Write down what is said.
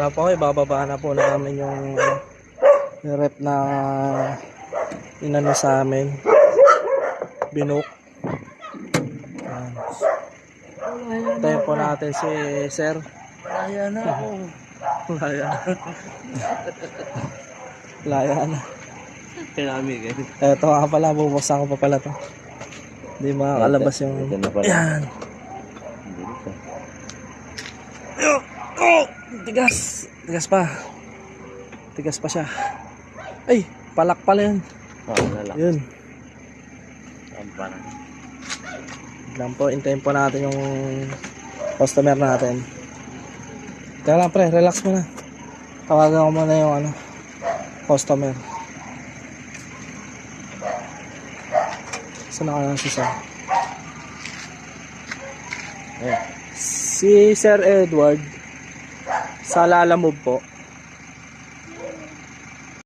na po, ibababa na po namin yung rep na inano sa amin, binook. Tayo po natin si sir. Malaya na ako. Laya na. Laya na. Pinamig eh. Eto nga pala, bubuksan ko pa pala to. Hindi makakalabas yung... Ito na pala. Yan. Oh! Tigas! Tigas pa. Tigas pa siya. Ay! Palak pala yun. Oo, lalak. Yun. Ampan. Lang po, intayin po natin yung customer natin. Kaya lang pre, relax muna. Tawagan ko muna yung customer. Saan na si Sir? Si Sir Edward sa Lalamove po.